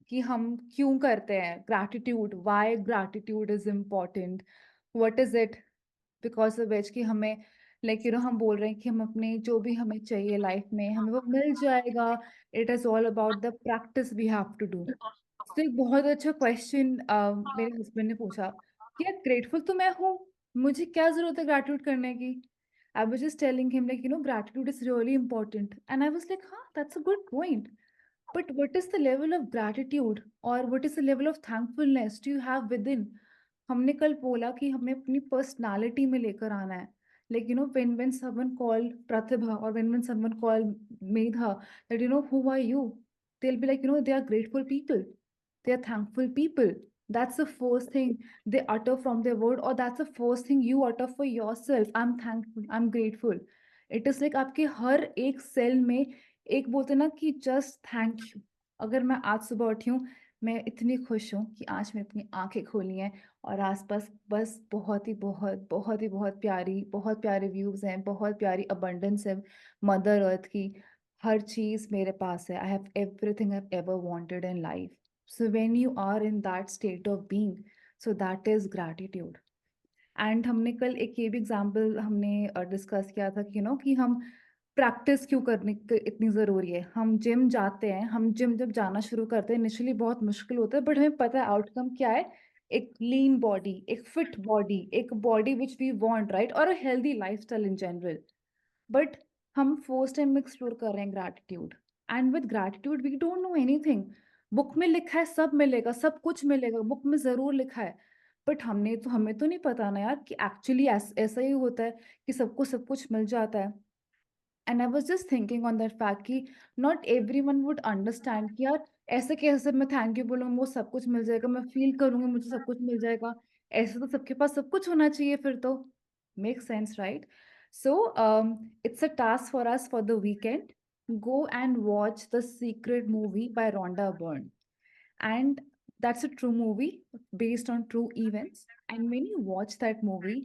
कि हम क्यों करते हैं gratitude, why gratitude is important, what is it because of which कि हमें हम बोल रहे हैं कि हम अपने जो भी हमें चाहिए लाइफ में हमें वो मिल जाएगा। It is all about the practice we have to do. तो एक बहुत अच्छा क्वेश्चन मेरे हस्बैंड ने पूछा कि यार ग्रेटफुल तो मैं हूँ, मुझे क्या जरूरत है ग्रैटिट्यूड करने की। I was just telling him gratitude is really important and I was like हाँ that's a good point, but what is the level of gratitude or what is the level of thankfulness do you have within? हमने कल बोला कि हमें अपनी personality में लेकर आना है। When someone called Pratibha or when someone called Medha, that who are you, they'll be like they are grateful people, they are thankful people. That's the first thing they utter from their word, or that's the first thing you utter for yourself. I'm thankful, I'm grateful. It is like आपके हर एक cell में एक बोलते हैं ना कि just thank you. अगर मैं आज सुबह उठी हूँ, मैं इतनी खुश हूँ कि आज मैंने अपनी आंखें खोली हैं और आसपास बस बहुत बहुत प्यारे व्यूज हैं, बहुत प्यारी अबंडेंस है मदर अर्थ की। हर चीज मेरे पास है, I have everything I have ever wanted in life. So when you are in that state of being, so that is gratitude. And हमने कल एक ये भी एग्जाम्पल हमने डिस्कस किया था कि कि हम प्रैक्टिस क्यों करने की इतनी ज़रूरी है। हम जिम जाते हैं, हम जिम जब जाना शुरू करते हैं इनिशियली बहुत मुश्किल होता है, बट हमें पता है आउटकम क्या है। एक लीन बॉडी, एक फिट बॉडी, एक body which we want, right, और a healthy lifestyle in general. But हम फर्स्ट टाइम एक्सप्लोर कर रहे हैं gratitude, and with gratitude we don't know anything. Book में लिखा है सब मिलेगा, सब कुछ मिलेगा, बुक में ज़रूर लिखा है, बट हमें तो नहीं पता ना यार कि एक्चुअली ऐसा ही होता है कि सबको सब कुछ मिल जाता है। And I was just thinking on that fact कि नॉट एवरीवन वुड अंडरस्टैंड कि यार ऐसे कैसे मैं थैंक यू बोलूँगी वो सब कुछ मिल जाएगा, मैं फील करूंगी मुझे सब कुछ मिल जाएगा। ऐसे तो सबके पास सब कुछ होना चाहिए फिर तो। Make sense, right? So it's a task for us for the weekend. Go and watch the Secret movie by Rhonda Byrne, and that's a true movie based on true events. And when you watch that movie,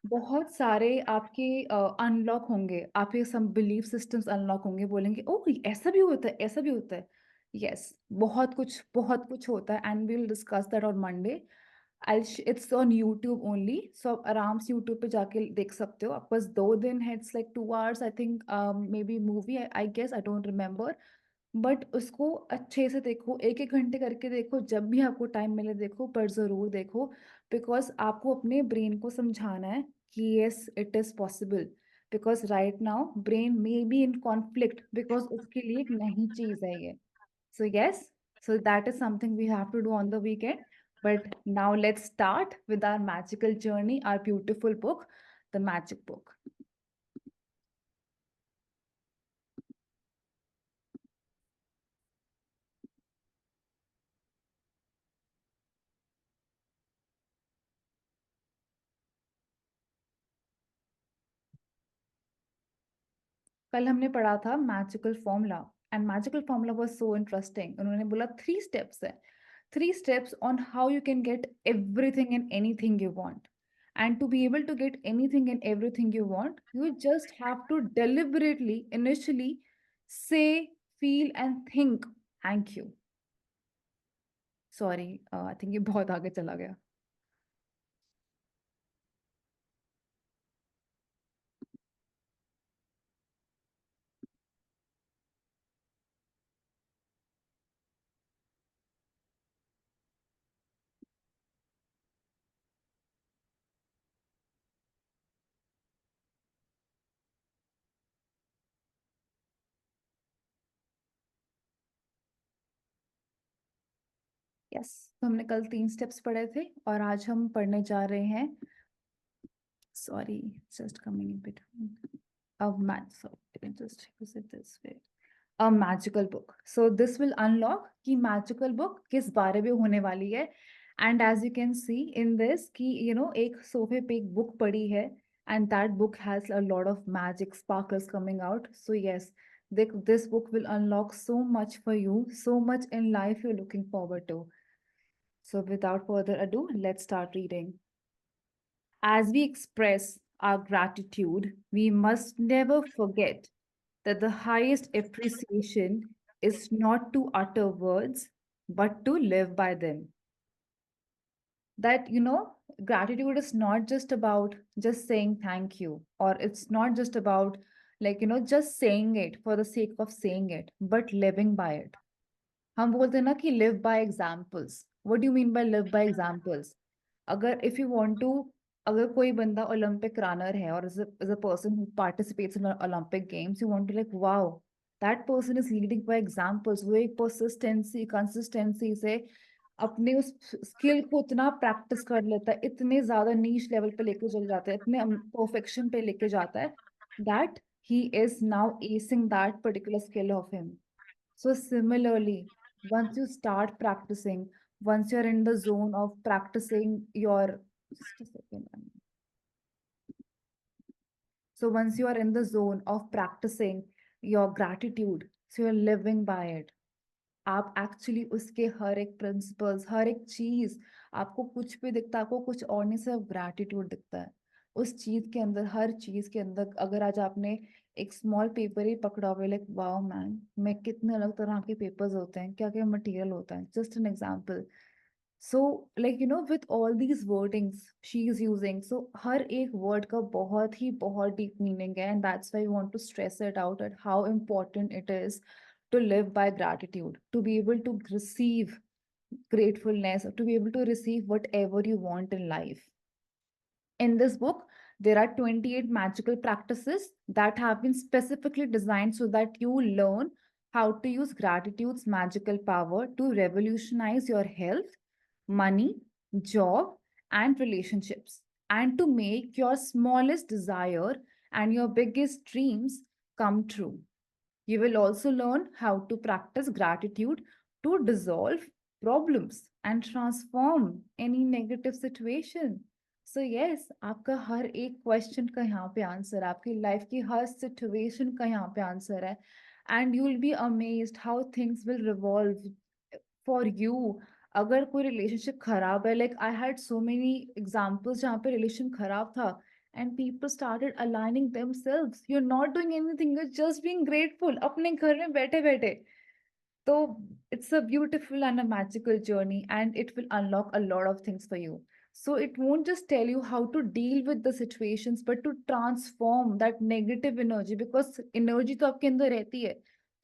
बहुत सारे आपके unlock होंगे, आपके सम belief systems unlock होंगे, बोलेंगे ओह ऐसा भी होता है, ऐसा भी होता है। यस, बहुत कुछ होता है and we will discuss that on Monday. It's on YouTube only, so आप आराम से यूट्यूब पे जाके देख सकते हो। आपके पास 2 दिन है, it's like 2 hours I think, maybe movie, I guess, I don't remember. But उसको अच्छे से देखो, एक एक घंटे करके देखो, जब भी आपको टाइम मिले देखो, पर ज़रूर देखो। बिकॉज आपको अपने ब्रेन को समझाना है कि yes it is possible. Because right now brain may be in conflict because उसके लिए एक नई चीज़ है ये। So yes, so that is something we have to do on the weekend. But now let's start with our magical journey, our beautiful book, The Magic Book. कल हमने पढ़ा था magical formula, and magical formula was so interesting. उन्होंने बोला 3 steps है, 3 steps on how you can get everything and anything you want. And to be able to get anything and everything you want, you just have to deliberately initially say, feel and think thank you. Sorry, I think ये बहुत आगे चला गया। Yes, तो हमने कल 3 steps पढ़े थे और आज हम पढ़ने जा रहे हैं, sorry, just coming in between, अब math, so just use it this way, a magical book. So this will unlock कि मैजिकल बुक किस बारे में होने वाली है। And as you can see in this कि एक सोफे पे एक बुक पड़ी है, and that book has a lot of magic sparkles coming out. So yes, this book will unlock so much for you, so much in life you're looking forward to. So without further ado, let's start reading. As we express our gratitude, we must never forget that the highest appreciation is not to utter words, but to live by them. That, gratitude is not just about just saying thank you, or it's not just about, just saying it for the sake of saying it, but living by it. हम बोलते हैं ना कि live by examples. What do you mean by live by examples? अगर if you want to, अगर कोई बंदा Olympic runner है, और as a person who participates in Olympic games, you want to like, wow, that person is leading by examples. वो एक persistency, consistency से अपने उस स्किल को इतना प्रैक्टिस कर लेता है, इतने ज्यादा नीश लेवल पे लेके चले जाता है, इतने परफेक्शन पे लेके जाता है, that he is now acing that particular skill of him. So similarly, once you start practicing, once you're in the zone of practicing your, just a second. So once you are in the zone of practicing your gratitude, so you're living by it. आप actually उसके हर एक principles, हर एक चीज, आपको कुछ भी दिखता है, आपको कुछ और नहीं, सिर्फ ग्रैटिट्यूड दिखता है उस चीज के अंदर, हर चीज के अंदर। अगर आज आपने एक स्मॉल पेपर ही पकड़ा हुआ, लाइक वाओ मैन, मैं कितने अलग तरह के पेपर्स होते हैं, क्या क्या मटेरियल होता है, just an example. So like with all these wordings she is using, so हर एक वर्ड का बहुत डीप मीनिंग है, and that's why we want to stress it out at how important it is to live by gratitude, to be able to receive gratefulness, to be able to receive whatever you want in life. In this book, there are 28 magical practices that have been specifically designed so that you learn how to use gratitude's magical power to revolutionize your health, money, job, and relationships, and to make your smallest desire and your biggest dreams come true. You will also learn how to practice gratitude to dissolve problems and transform any negative situation. So yes, आपका हर एक question का यहाँ पे answer है, आपकी life की हर situation का यहाँ पे आंसर है, and you will be amazed how things will revolve for you. अगर कोई रिलेशनशिप खराब है, like I had so many examples जहाँ पे रिलेशन खराब था, and people started aligning themselves. You're not doing anything, you're just being grateful अपने घर में बैठे बैठे। तो it's a beautiful and a magical journey, and it will unlock a lot of things for you. So it won't just tell you how to deal with the situations, but to transform that negative energy, because energy तो आपके अंदर रहती है,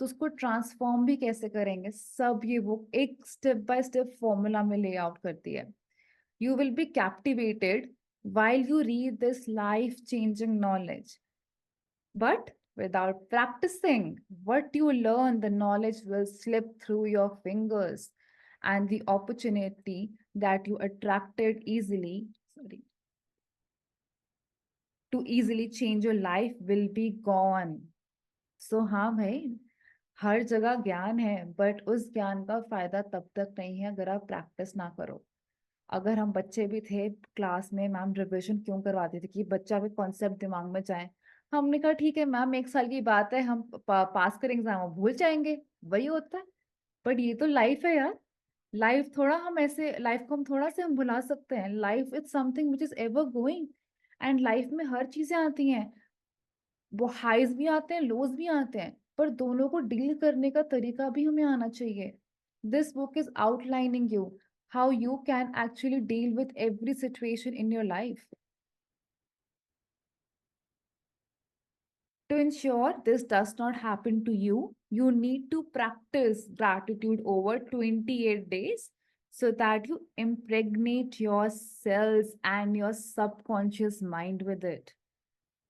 तो उसको transform भी कैसे करेंगे, सब ये बुक एक स्टेप बाय स्टेप फॉर्मूला में ले आउट करती है। You will be captivated while you read this life changing knowledge. But without practicing, what you learn, the knowledge will slip through your fingers, and the opportunity that you attracted easily, sorry, to easily change your life will be gone. So, हाँ भाई, हर जगह ज्ञान है, but उस ज्ञान का फायदा तब तक नहीं है अगर आप प्रैक्टिस ना करो। अगर हम बच्चे भी थे क्लास में, मैम रिविजन क्यों करवाती थी कि बच्चा भी कॉन्सेप्ट दिमाग में जाए। हमने कहा ठीक है मैम, एक साल की बात है, हम पास करेंगे एग्जाम, भूल जाएंगे, वही होता है। बट ये तो लाइफ है यार। लाइफ थोड़ा हम ऐसे, लाइफ को हम थोड़ा से हम भुला सकते हैं। Life is something which is ever going, and life में हर चीजें आती हैं, वो हाइज भी आते हैं, लोज भी आते हैं, पर दोनों को डील करने का तरीका भी हमें आना चाहिए। This book is outlining you how you can actually deal with every situation in your life. To ensure this does not happen to you, you need to practice gratitude over 28 days so that you impregnate your cells and your subconscious mind with it.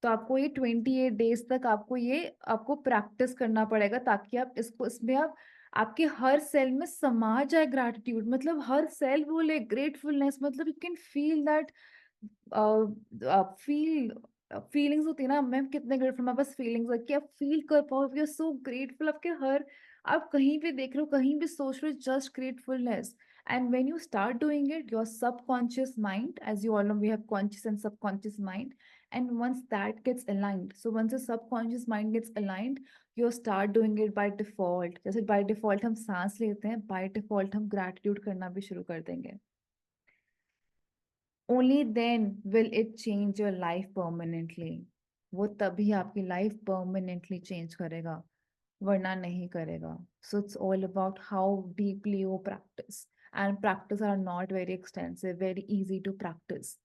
तो आपको ये 28 days तक आपको practice करना पड़ेगा, ताकि आप इसको, इसमें आप आपके हर सेल में समा जाए ग्रैटिट्यूड। मतलब हर सेल बोले ग्रेटफुलनेस, मतलब you can feel that, feel feelings होती है ना, मैम कितने ग्रेटफुल, हमारे पास फीलिंग्स है कि आप फील कर पाओ, यू आर सो ग्रेटफुल। आपके हर, आप कहीं भी देख रहे हो, कहीं भी सोच रहे हो, just gratefulness. And when you start doing it, your subconscious mind, as you all know, we have conscious and subconscious mind, and once that gets aligned, so once the subconscious mind gets aligned, you start doing it by default. जैसे by default हम सांस लेते हैं, by default हम gratitude करना भी शुरू कर देंगे। Only then will it change your life permanently. वो तभी आपकी लाइफ परमानेंटली चेंज करेगा। वरना नहीं करेगा. So it's all about how deeply you practice. And practice are not very extensive, very easy to practice.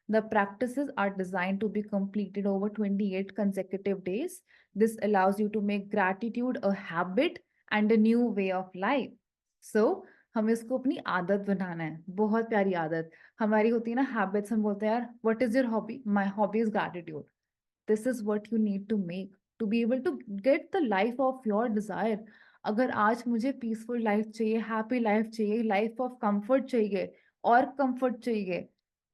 The practices are designed to be completed over 28 consecutive days. This allows you to make gratitude a habit and a new way of life. So, हमें इसको अपनी आदत बनाना है. बहुत प्यारी आदत हमारी होती है ना, हैबिट्स. हम बोलते हैं यार, what is your hobby? My hobby is gratitude. This is what you need to make to be able to get the life of your desire. अगर आज मुझे पीसफुल लाइफ चाहिए, हैप्पी लाइफ चाहिए, लाइफ ऑफ कंफर्ट चाहिए और comfort चाहिए,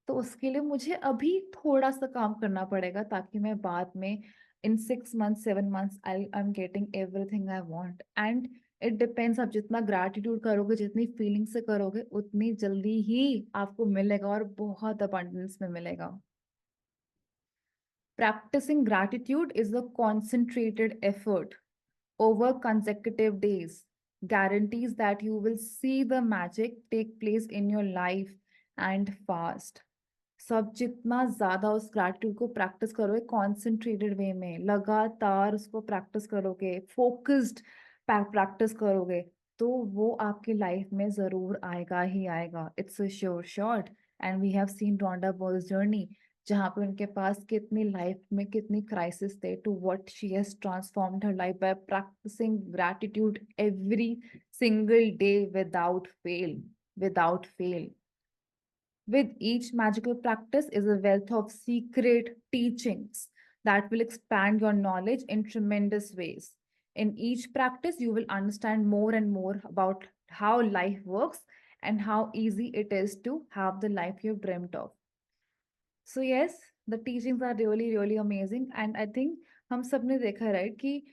तो उसके लिए मुझे अभी थोड़ा सा काम करना पड़ेगा, ताकि मैं बाद में इन 6 months 7 months I am getting everything I want. And it depends, आप जितना ग्रैटिट्यूड करोगे, जितनी फीलिंग से करोगे, उतनी जल्दी ही आपको मिलेगा और बहुत अबंडेंस में मिलेगा. Practicing gratitude is a concentrated effort over consecutive days, guarantees that you will see the magic take place in your life and fast. सो आप जितना ज्यादा उस ग्रैटिट्यूड को प्रैक्टिस करोगे, कॉन्सेंट्रेटेड वे में लगातार उसको प्रैक्टिस करोगे, फोकस्ड प्रैक्टिस करोगे, तो वो आपकी लाइफ में जरूर आएगा ही आएगा. It's a sure shot. And we have seen Rhonda balls journey, जहाँ पे उनके पास कितनी लाइफ में कितनी क्राइसिस थे, to what she has transformed her life by practising gratitude every single day without fail. Without fail. With each magical practice is a wealth of secret teachings that will expand your knowledge in tremendous ways. In each practice, you will understand more and more about how life works and how easy it is to have the life you've dreamt of. So yes, the teachings are really really amazing, and I think हम सब ने देखा, right, कि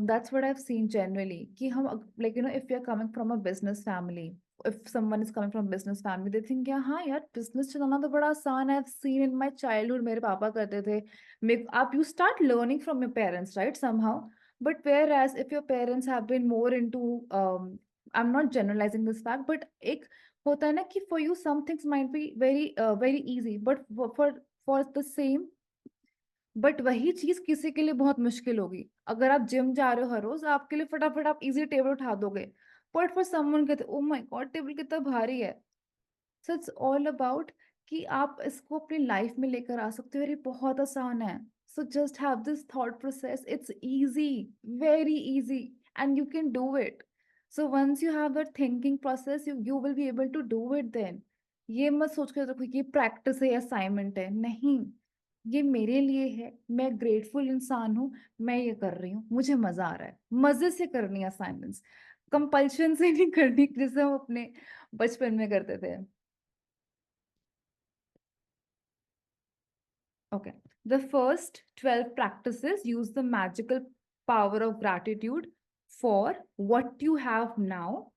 that's what I've seen generally, कि हम like if you're coming from a business family, if someone is coming from business family, they think yeah हाँ यार, business चलाना तो बड़ा आसान है. I've seen in my childhood मेरे पापा करते थे. आप you start learning from your parents, right, somehow. But whereas if your parents have been more into I'm not generalizing this fact, but एक होता है ना कि for you some things might be very easy, but for the same, but वही चीज किसी के लिए बहुत मुश्किल होगी. अगर आप जिम जा रहे हो हर रोज, आपके लिए फटाफट आप इजी टेबल उठा दोगे, बट फॉर समवन कहते ओ माय गॉड टेबल कितना भारी है. सो इट्स ऑल अबाउट कि आप इसको अपनी लाइफ में लेकर आ सकते हो, और ये बहुत आसान है. So just have this thought process. It's easy, very easy, and you can do it. So once you have that thinking process, you will be able to do it then. ये मत सोच कर रखो कि प्रैक्टिस है, assignment है. नहीं, ये मेरे लिए है, मैं ग्रेटफुल इंसान हूँ, मैं ये कर रही हूँ, मुझे मजा आ रहा है, मजे से करनी है असाइनमेंट्स, कंपल्शन से नहीं करनी जैसे हम अपने बचपन में करते थे. Okay. The first 12 practices use the magical power of gratitude for what you have now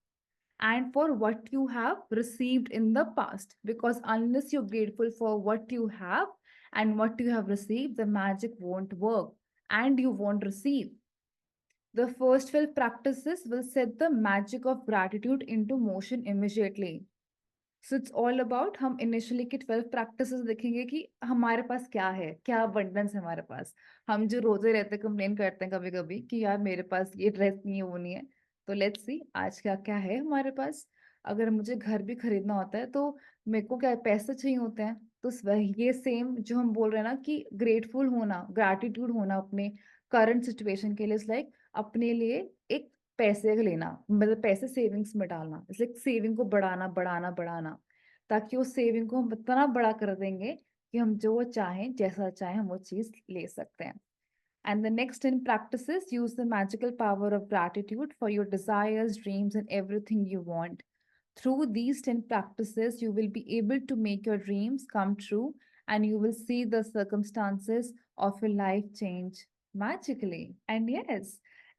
and for what you have received in the past. Because unless you're grateful for what you have and what you have received, the magic won't work and you won't receive. The first 12 practices will set the magic of gratitude into motion immediately. So it's all about, हम initially की 12 practices देखेंगे कि हमारे पास क्या है, क्या abundance है हमारे पास. हम जो रोते रहते हैं, कंप्लेन करते हैं कभी कभी कि यार मेरे पास ये ड्रेस नहीं है, वो नहीं है. तो लेट्स सी आज क्या क्या है हमारे पास. अगर मुझे घर भी खरीदना होता है, तो मेरे को क्या पैसे चाहिए होते हैं. तो ये सेम जो हम बोल रहे हैं ना कि ग्रेटफुल होना, ग्रैटिट्यूड होना अपने करंट सिचुएशन के लिए, लाइक अपने लिए एक पैसे लेना, मतलब पैसे सेविंग्स में डालना, इसलिए सेविंग को बढ़ाना बढ़ाना बढ़ाना, ताकि उस सेविंग को हम इतना बड़ा कर देंगे कि हम जो चाहें, जैसा चाहें, हम वो चीज ले सकते हैं. And the next 10 practices use the magical power of gratitude for your desires, dreams, and everything you want. Through these 10 practices, you will be able to make your dreams come true, and you will see the circumstances of your life change magically. And yes,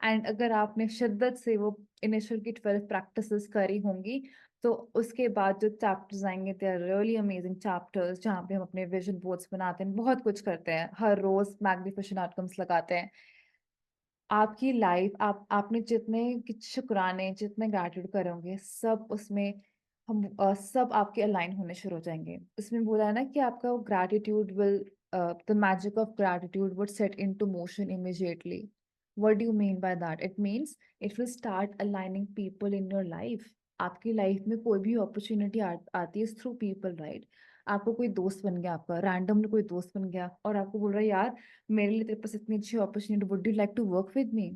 and अगर आपने शिद्दत से वो initial की 12 practices करी होंगी, तो उसके बाद जो चैप्टर्स आएंगे, they are really amazing chapters, जहाँ पे हम अपने विजन बोर्ड्स बनाते हैं, बहुत कुछ करते हैं, हर रोज मैग्निफिकेशन आउटकम्स लगाते हैं. आपकी लाइफ, आपने जितने शुक्राने, जितने ग्रैटिट्यूड करोगे, सब उसमें हम सब आपके अलाइन होने शुरू हो जाएंगे. इसमें बोला है ना कि आपका gratitude will the magic of gratitude would set into motion immediately. What do you mean by that? It means it will start aligning people in your life. आपकी लाइफ में कोई भी अपॉर्चुनिटी आती है थ्रू पीपल, राइट? आपको कोई दोस्त बन गया, आपका रैंडमली कोई दोस्त बन गया और आपको बोल रहा है यार मेरे लिए तेरे पास इतनी अच्छी opportunity, would you like to work with me?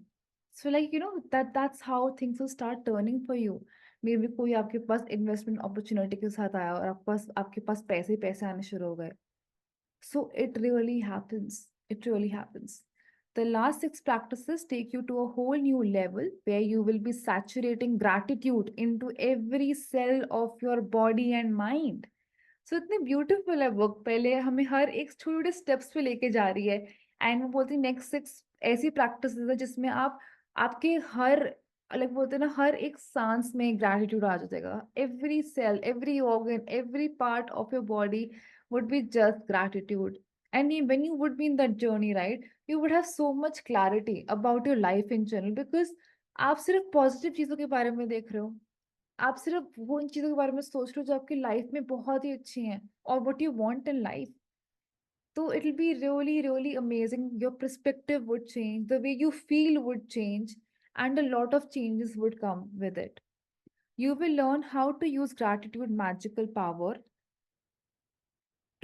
So like you know that's how things will start turning for you. Maybe कोई आपके पास इन्वेस्टमेंट अपॉर्चुनिटी के साथ आया और आपके पास पैसे ही पैसे आने शुरू हो गए। So it really happens. It really happens. The last six practices take you to a whole new level where you will be saturating gratitude into every cell of your body and mind. सो इतनी beautiful है book, पहले हमें हर एक छोटे छोटे steps पे लेके जा रही है। एंड मैं बोलती हूँ नेक्स्ट सिक्स ऐसी प्रैक्टिस है जिसमें आप आपके हर अलग बोलते हैं ना हर एक सांस में ग्रैटिट्यूड आ जाएगा। Every cell, every organ, every part of your body would be just gratitude. And when you would be in that journey, right, you would have so much clarity about your life in general because आप सिर्फ positive चीजों के बारे में देख रहे हो, आप सिर्फ वो इन चीजों के बारे में सोच रहे हो जो आपकी लाइफ में बहुत ही अच्छी हैं और what you want in life. तो it will be really really amazing, your perspective would change, the way you feel would change, and a lot of changes would come with it. You will learn how to use gratitude magical power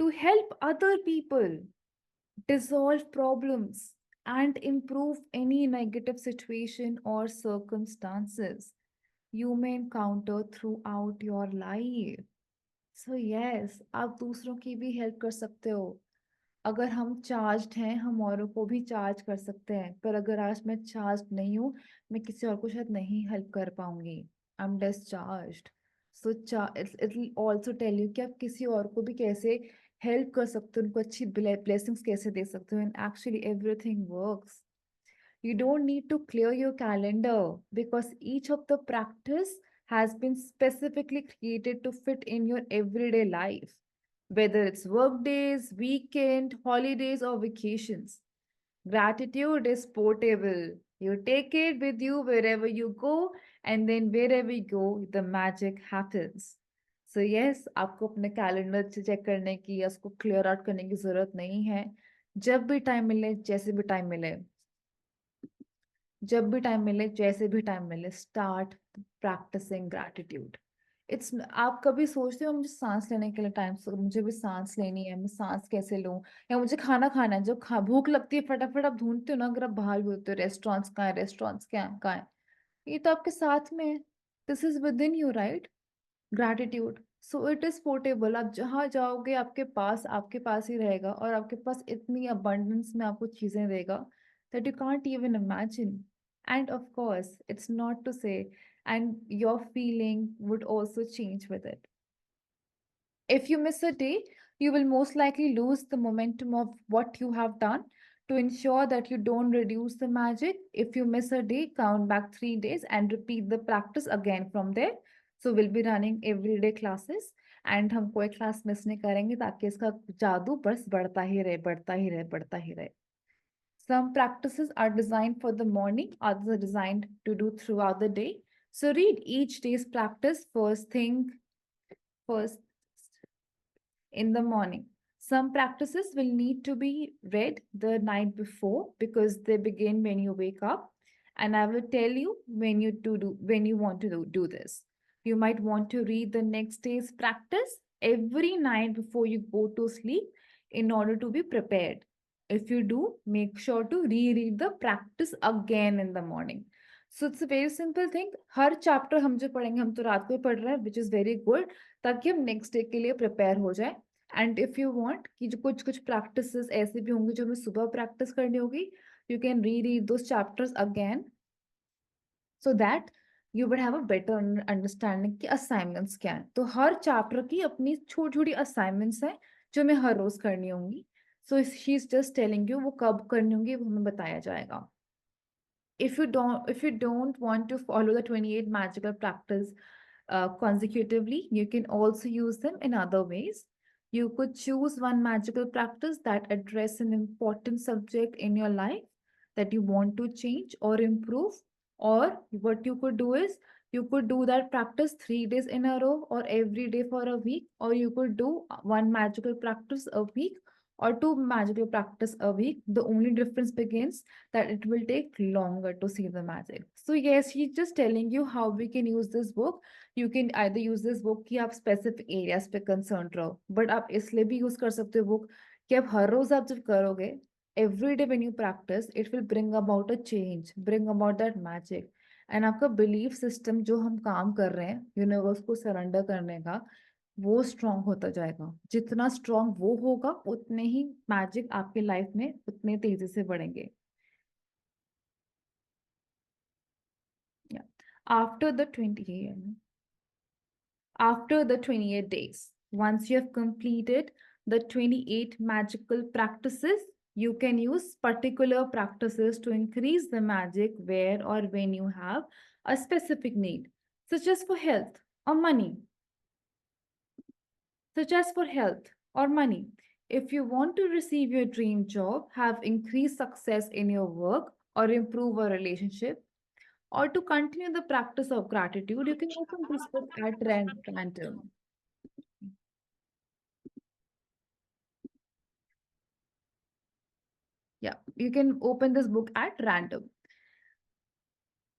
to help other people dissolve problems and improve any negative situation or circumstances you may encounter throughout your life. So yes, आप दूसरों की भी help कर सकते हो। अगर हम charged हैं हम औरों को भी चार्ज कर सकते हैं, पर अगर आज मैं चार्ज नहीं हूँ मैं किसी और को शायद नहीं हेल्प कर पाऊंगी। I am discharged. So it will also tell you कि आप किसी और को भी कैसे हेल्प कर सकते हो, उनको अच्छी ब्लेसिंग्स कैसे दे सकते हो, and actually everything works. You don't need to clear your calendar because each of the practice has been specifically created to fit in your everyday life, whether it's work days, weekend, holidays, or vacations. Gratitude is portable. You take it with you wherever you go, and then wherever you go, the magic happens. So yes, आपको अपने calendar check करने की या उसको clear out करने की जरूरत नहीं है। जब भी टाइम मिले, जैसे भी टाइम मिले, जब भी टाइम मिले, जैसे भी टाइम मिले, स्टार्ट प्रैक्टिसिंग ग्रैटिट्यूड। इट्स आप कभी सोचते हो मुझे सांस लेने के लिए टाइम, मुझे भी सांस लेनी है, मैं सांस कैसे लूं, या मुझे खाना खाना है, जब भूख लगती है फटाफट आप ढूंढते हो ना, अगर आप बाहर भी होते हो रेस्टोरेंट्स कहाँ है, रेस्टोरेंट्स क्या है कहाँ है, ये तो आपके साथ में है। This is with in you, right? Gratitude, so it is portable. आप जहाँ जाओगे आपके पास ही रहेगा और आपके पास इतनी अबंडेंस में आपको चीजें देगा that you can't even imagine. And of course, it's not to say, and your feeling would also change with it. If you miss a day, you will most likely lose the momentum of what you have done. To ensure that you don't reduce the magic, if you miss a day, count back 3 days and repeat the practice again from there. So we'll be running everyday classes and हम कोई class miss नहीं करेंगे ताकि इसका जादू बस बढ़ता ही रहे, बढ़ता ही रहे, बढ़ता ही रहे। Some practices are designed for the morning, others are designed to do throughout the day. So read each day's practice first in the morning. Some practices will need to be read the night before because they begin when you wake up. And I will tell you when you want to do this. You might want to read the next day's practice every night before you go to sleep in order to be prepared. If you do, make sure to reread the practice again in the morning. So it's a very simple thing. Her chapter हम जो पढ़ेंगे हम तो रात को ही पढ़ रहे हैं, which is very good, ताकि हम नेक्स्ट डे के लिए प्रिपेयर हो जाए। एंड इफ यू वांट कि जो कुछ कुछ प्रैक्टिसेस ऐसे भी होंगे जो हमें सुबह प्रैक्टिस करनी होगी, you can read those chapters again so that you would have a better understanding कि असाइनमेंट्स क्या है। तो हर चैप्टर की अपनी छोटी छोटी असाइनमेंट्स हैं जो हमें हर रोज करनी होंगी। So she is just telling you वो कब करनी होंगी वो हमें बताया जाएगा। If you don't want to follow the 28 magical practice consecutively, you can also use them in other ways. You could choose one magical practice that address an important subject in your life that you want to change or improve. Or what you could do is you could do that practice 3 days in a row or every day for a week, or you could do one magical practice a week or to magical practice a week. The only difference begins that it will take longer to see the magic. So yes, he's just telling you how we can use this book. You can either use this book कि आप specific areas पे concerned रहो, but आप इसलिए भी use कर सकते हो book कि आप हर रोज आप जब करोगे, every day when you practice, it will bring about a change, bring about that magic. And आपका बिलीफ सिस्टम जो हम काम कर रहे हैं यूनिवर्स को सरेंडर करने का, वो स्ट्रांग होता जाएगा. जितना स्ट्रांग वो होगा उतने ही मैजिक आपके लाइफ में उतने तेजी से बढ़ेंगे. After the 28 days, once you have completed the 28 magical practices, you can use particular practices to increase the magic where or when you have a specific need, such as for health or money. Such as for health or money. If you want to receive your dream job, have increased success in your work, or improve a relationship, or to continue the practice of gratitude, you can open this book at random. Yeah, you can open this book at random.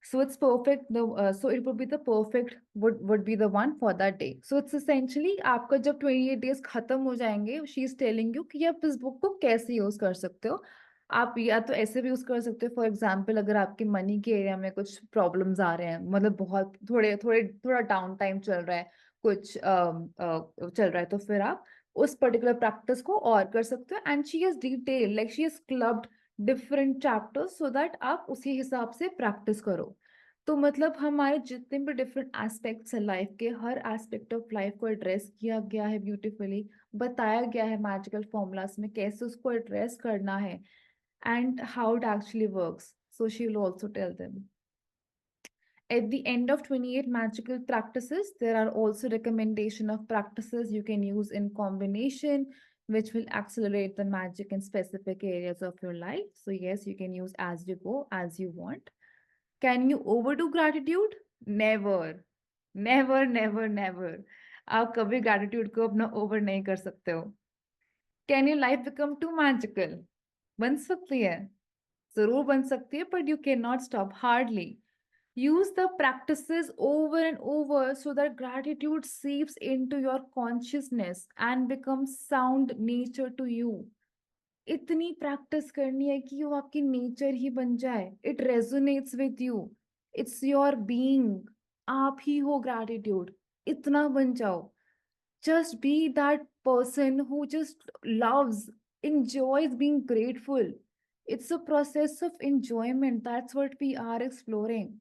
So it's perfect. So it would be the perfect would be the one for that day. So it's essentially आपका जब 28 days खत्म हो जाएंगे, she is telling you कि आप इस book को कैसे यूज कर सकते हो. आप या तो ऐसे भी यूज कर सकते हो. फॉर एग्जाम्पल अगर आपके मनी के एरिया में कुछ प्रॉब्लम्स आ रहे हैं, मतलब बहुत थोड़ा डाउन टाइम चल रहा है, कुछ चल रहा है, तो फिर आप उस पर्टिकुलर प्रैक्टिस को और कर सकते हो. And she is detail, like she is clubbed different chapters so that आप उसी हिसाब से प्रैक्टिस करो. तो मतलब हमारे जितने भी डिफरेंट एस्पेक्ट्स हैं लाइफ के, हर एस्पेक्ट ऑफ लाइफ को एड्रेस किया गया है ब्यूटीफुली, बताया गया है मैजिकल फॉर्मूलाज में कैसे उसको एड्रेस करना है, and how it actually works. So she will also tell them. At the end of 28 magical practices, there are also recommendation of practices you can use in combination, which will accelerate the magic in specific areas of your life. So yes, you can use as you go, as you want. Can you overdo gratitude? Never. Never, never, never. आप कभी gratitude को अपना over नहीं कर सकते हो. Can your life become too magical? बन सकती है. जरूर बन सकती है, but you cannot stop. Hardly. Use the practices over and over so that gratitude seeps into your consciousness and becomes sound nature to you. इतनी प्रैक्टिस करनी है कि वो आपकी नेचर ही बन जाए. It resonates with you. It's your being. आप ही हो ग्रैटिट्यूड. इतना बन जाओ. Just be that person who just loves, enjoys being grateful. It's a process of enjoyment. That's what we are exploring.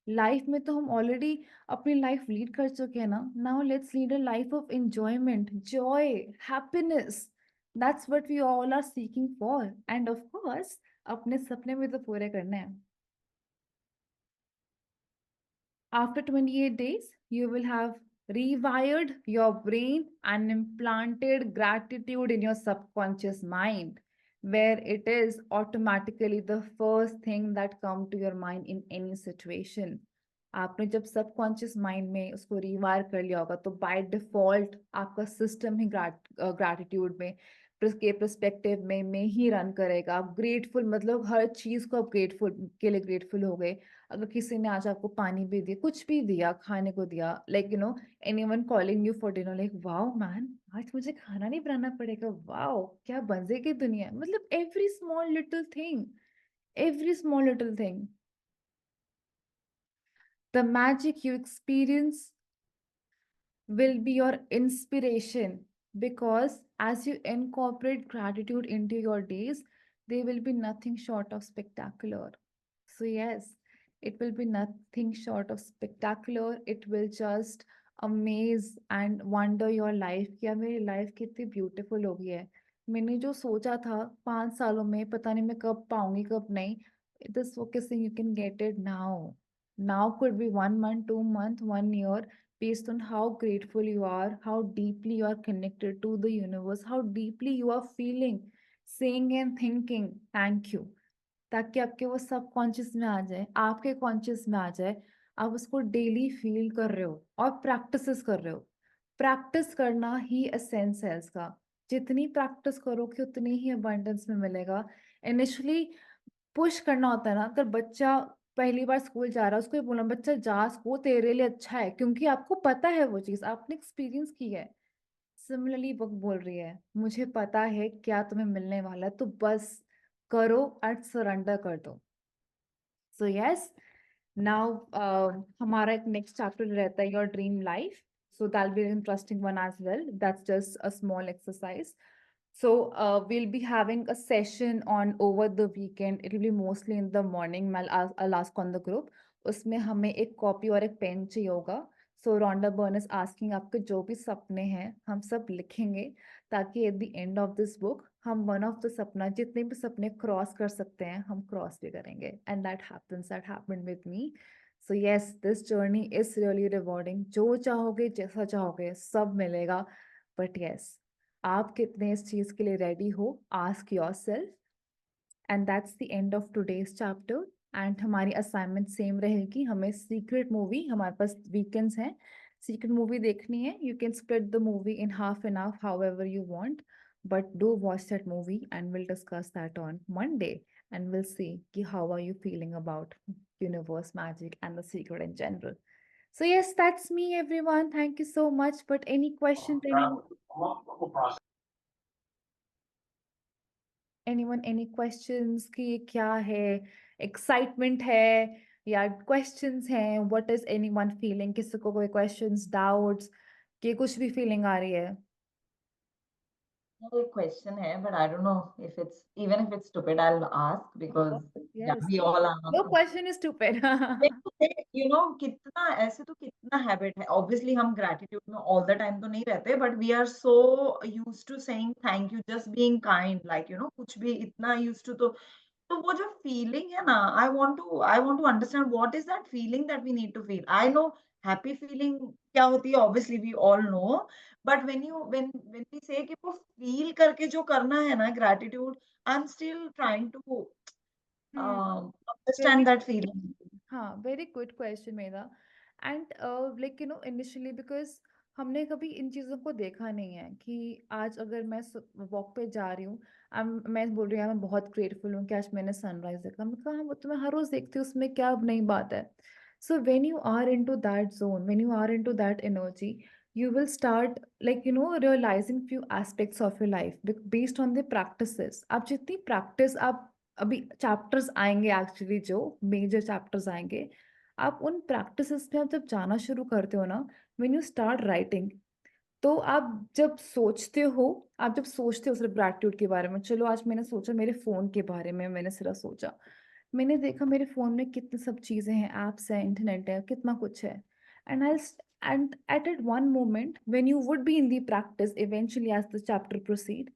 Life में तो हम ऑलरेडी अपनी लाइफ लीड कर चुके हैं ना. Now let's lead a life of enjoyment, joy, happiness. That's what we all are seeking for. And of course अपने सपने भी तो पूरे करने हैं. After 28 days, you will have rewired your brain and implanted gratitude in your subconscious mind, where it is automatically the first thing that come to your mind in any situation. आपने जब subconscious mind में उसको rewire कर लिया होगा, तो by default आपका system ही gratitude में के परस्पेक्टिव में ही रन करेगा. आप ग्रेटफुल, मतलब हर चीज को आप ग्रेटफुल के लिए ग्रेटफुल हो गए. अगर किसी ने आज आपको पानी भी दिया, कुछ भी दिया, खाने को दिया, like anyone calling you for dinner, like wow man, आज मुझे खाना नहीं बनाना पड़ेगा, वाओ क्या मजे की दुनिया है. मतलब every small little thing, every small little thing. The magic you experience will be your inspiration, because as you incorporate gratitude into your days, they will be nothing short of spectacular. So, yes, it will be nothing short of spectacular. It will just amaze and wonder your life कि यार मेरी life कितनी beautiful हो गई है. मैंने जो सोचा था 5 सालों में, पता नहीं मैं कब पाऊंगी कब नहीं. This focusing, you can get it now. Now could be 1 month, 2 month, 1 year, based on how grateful you are, how deeply you are connected to the universe, how deeply you are feeling, saying and thinking thank you, ताकि आपके वो सब conscious में आ जाए, आपके conscious में आ जाए. आप उसको डेली फील कर रहे हो और प्रैक्टिस कर रहे हो. प्रैक्टिस करना ही एसेंस है इसका. जितनी प्रैक्टिस करोगे उतनी ही अबंडेंस में मिलेगा। इनिशियली पुश करना होता है ना, अगर बच्चा पहली बार स्कूल जा रहा है उसको ये बोलना बच्चा जा, स्कूल तेरे लिए अच्छा है, क्योंकि आपको पता है वो चीज़, आपने एक्सपीरियंस की है। सिमिलरली बुक बोल रही है मुझे पता है क्या तुम्हें मिलने वाला है, तो बस करो एंड सरेंडर कर दो। सो यस, नाउ हमारा एक नेक्स्ट चैप्टर रहता है your dream life. So that'll be an interesting one as well. That's just a small exercise. So we'll be having a session on over the weekend. It will be mostly in the morning. I'll ask on the group. उसमें हमें एक copy और एक pen चाहिए होगा। सो Rhonda burn is asking आपके जो भी सपने हैं हम सब लिखेंगे, ताकि at the end of this book हम वन ऑफ द सपना जितने भी सपने क्रॉस कर सकते हैं हम क्रॉस भी करेंगे। And that happened with me. So yes, this journey is really rewarding. जो चाहोगे जैसा चाहोगे सब मिलेगा। बट यस, आप कितने इस चीज के लिए रेडी हो, ask yourself. And that's the end of today's chapter. And हमारी असाइनमेंट सेम रहेगी, हमें सीक्रेट मूवी, हमारे पास वीकेंड्स हैं, सीक्रेट मूवी देखनी है। You can split the movie in half and half however you want, but do watch that movie and will discuss that on Monday. And will see कि how are you feeling about universe magic and the secret in general. So yes, that's me everyone. Thank you so much. But any questions, anyone any questions कि ये क्या है, excitement है या questions हैं? What is anyone feeling? किसी को कोई questions, doubts कि कुछ भी feeling आ रही है? A question है, but I don't know if it's even if it's stupid, I'll ask because yeah, Yes. we all are. No question is stupid. कितना ऐसे तो कितना हैबिट है, ऑब्वियसली हम ग्रेटिट्यूड में ऑल द टाइम तो नहीं रहते, but we are so used to saying thank you, just being kind, like कुछ भी इतना यूज्ड टू। तो वो जो फीलिंग है ना, I want to understand what is that feeling that we need to feel. I know happy feeling क्या होती है, obviously we all know, but when we say कि वो फील करके जो करना है ना gratitude, I am still trying to Hmm. Understand Very that feeling. हाँ, वेरी गुड क्वेश्चन मेरा। एंड लाइक इनिशियली बिकॉज हमने कभी इन चीज़ों को देखा नहीं है कि आज अगर मैं वॉक पे जा रही हूँ, मैं बोल रही हूँ मैं बहुत ग्रेटफुल हूँ कि आज मैंने सनराइज देखा। मैं कहा वो तो मैं हर रोज देखती हूँ, उसमें क्या नई बात है? So when you are into that zone, when you are into that energy, you will start realizing few aspects of your life based on the practices। आप जितनी प्रैक्टिस आप अभी चैप्टर्स आएंगे, एक्चुअली जो major chapters आएंगे, आप उन practices में आप जब जाना शुरू करते हो ना, व्हेन यू स्टार्ट राइटिंग, तो आप जब सोचते हो सिर्फ ग्रैटिट्यूड के बारे में, चलो आज मैंने सोचा मेरे फोन के बारे में, मैंने सिर्फ सोचा, मैंने देखा मेरे फोन में कितनी सब चीजें हैं, एप्स हैं, इंटरनेट है, कितना कुछ है। And I and at one moment when you would be in the practice, eventually as the chapter proceed,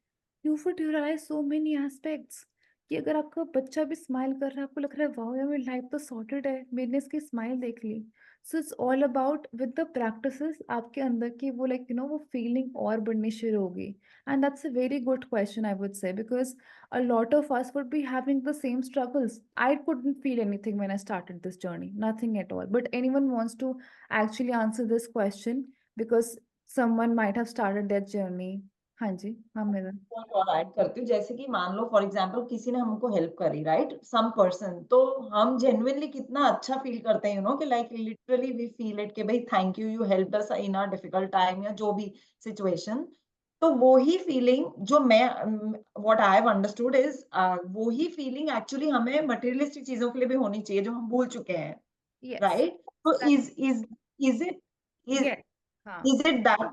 you would realise so many aspects कि अगर आपका बच्चा भी स्माइल कर रहा है, आपको लग रहा है वाह यार मेरी लाइफ तो सॉर्टेड है, मैंने इसकी स्माइल देख ली। So it's all about with the practices आपके अंदर की वो वो फीलिंग और बढ़नी शुरू होगी। And that's a very good question I would say, because a lot of us would be having the same struggles. I couldn't feel anything when I started this journey, nothing at all. But anyone wants to actually answer this question because someone might have started their journey. हाँ जी, हाँ मेरा। Point और add करती हूँ, जैसे कि मान लो for example किसी ने हमको हेल्प करी, राइट, सम पर्सन, तो हम जेन्युइनली कितना अच्छा फील करते हैं, कि like literally we feel it कि भाई thank you, you helped us in a difficult time या जो भी सिचुएशन। तो वो ही फीलिंग जो मैं what I have understood is वो ही फीलिंग एक्चुअली हमें मटेरियलिस्टिक चीजों के लिए भी होनी चाहिए जो हम भूल चुके हैं, Yes. राइट? तो That, is it is yes. हाँ. is it that,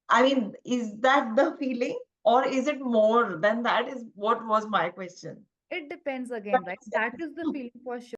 I mean, is that the feeling or is it more than that, is what was my question. It depends But again, right? That is the feeling for sure.